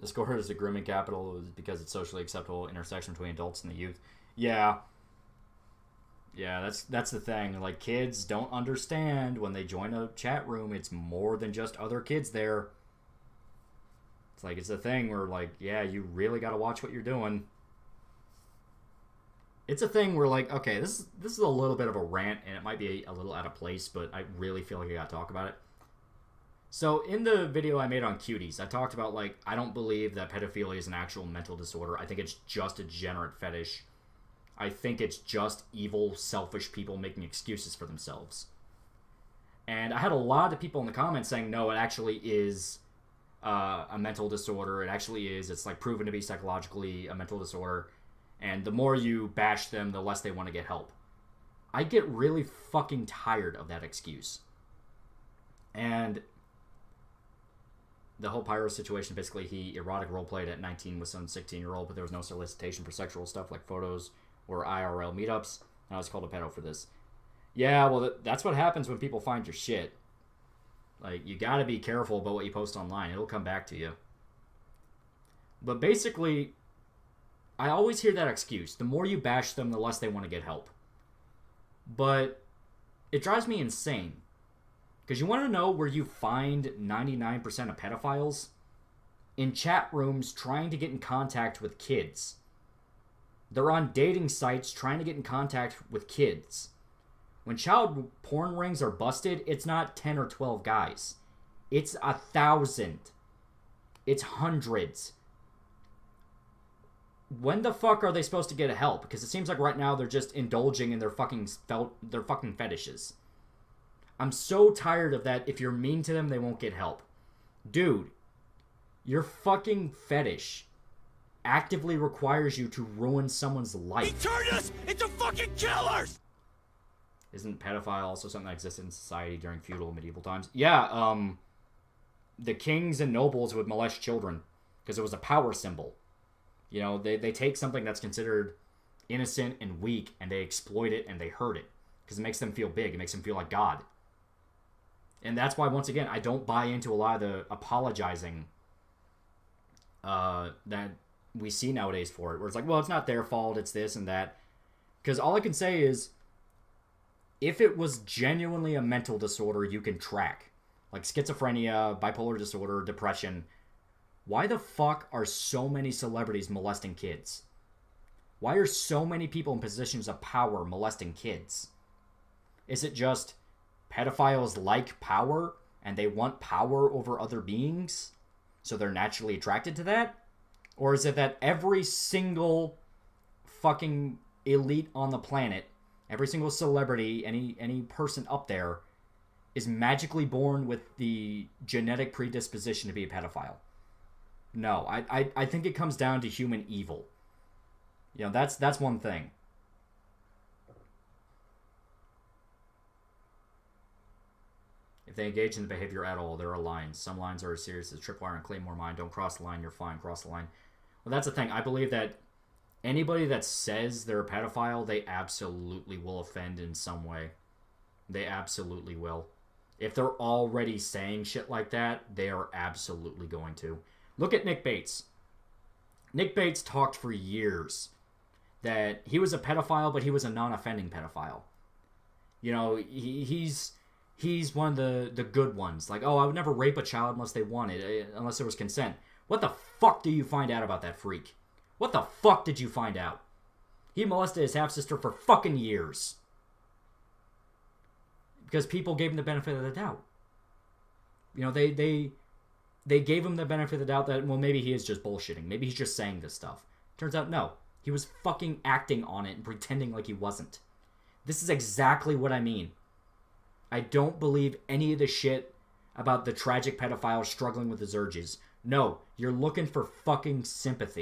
Discord is the grooming capital because it's socially acceptable intersection between adults and the youth. Yeah. Yeah, that's the thing. Like, kids don't understand when they join a chat room, it's more than just other kids there. It's like, it's a thing where, like, yeah, you really gotta watch what you're doing. It's a thing where, like, okay, this is a little bit of a rant, and it might be a little out of place, but I really feel like I gotta talk about it. So, in the video I made on cuties, I talked about, like, I don't believe that pedophilia is an actual mental disorder. I think it's just a degenerate fetish. I think it's just evil, selfish people making excuses for themselves. And I had a lot of people in the comments saying, no, it actually is a mental disorder. It actually is. It's, like, proven to be psychologically a mental disorder. And the more you bash them, the less they want to get help. I get really fucking tired of that excuse. And the whole Pyro situation, basically, he erotic roleplayed at 19 with some 16-year-old, but there was no solicitation for sexual stuff like photos or IRL meetups, and I was called a pedo for this. Yeah, well, that's what happens when people find your shit. Like, you gotta be careful about what you post online. It'll come back to you. But basically, I always hear that excuse. The more you bash them, the less they want to get help. But it drives me insane. Because you want to know where you find 99% of pedophiles? In chat rooms trying to get in contact with kids. They're on dating sites trying to get in contact with kids. When child porn rings are busted, it's not 10 or 12 guys. It's 1,000. It's hundreds. When the fuck are they supposed to get help? Because it seems like right now they're just indulging in their fucking fetishes. I'm so tired of that. If you're mean to them, they won't get help. Dude, your fucking fetish actively requires you to ruin someone's life. He turned us into fucking killers! Isn't pedophile also something that existed in society during feudal and medieval times? Yeah, the kings and nobles would molest children because it was a power symbol. You know, they take something that's considered innocent and weak and they exploit it and they hurt it because it makes them feel big. It makes them feel like God. And that's why, once again, I don't buy into a lot of the apologizing that we see nowadays for it, where it's like, well, it's not their fault, it's this and that. Because all I can say is, if it was genuinely a mental disorder you can track, like schizophrenia, bipolar disorder, depression, why the fuck are so many celebrities molesting kids? Why are so many people in positions of power molesting kids? Is it just pedophiles like power and they want power over other beings, so they're naturally attracted to that? Or is it that every single fucking elite on the planet, every single celebrity, any person up there, is magically born with the genetic predisposition to be a pedophile? No, I think it comes down to human evil. You know, that's one thing. If they engage in the behavior at all, there are lines. Some lines are as serious as tripwire and claymore mine. Don't cross the line, you're fine. Cross the line. Well, that's the thing. I believe that anybody that says they're a pedophile, they absolutely will offend in some way. They absolutely will. If they're already saying shit like that, they are absolutely going to. Look at Nick Bates. Nick Bates talked for years that he was a pedophile, but he was a non-offending pedophile. You know, he's one of the good ones. Like, oh, I would never rape a child unless they wanted, unless there was consent. What the fuck do you find out about that freak? What the fuck did you find out? He molested his half-sister for fucking years. Because people gave him the benefit of the doubt. You know, they gave him the benefit of the doubt that, well, maybe he is just bullshitting. Maybe he's just saying this stuff. Turns out, no. He was fucking acting on it and pretending like he wasn't. This is exactly what I mean. I don't believe any of the shit about the tragic pedophile struggling with his urges. No, you're looking for fucking sympathy.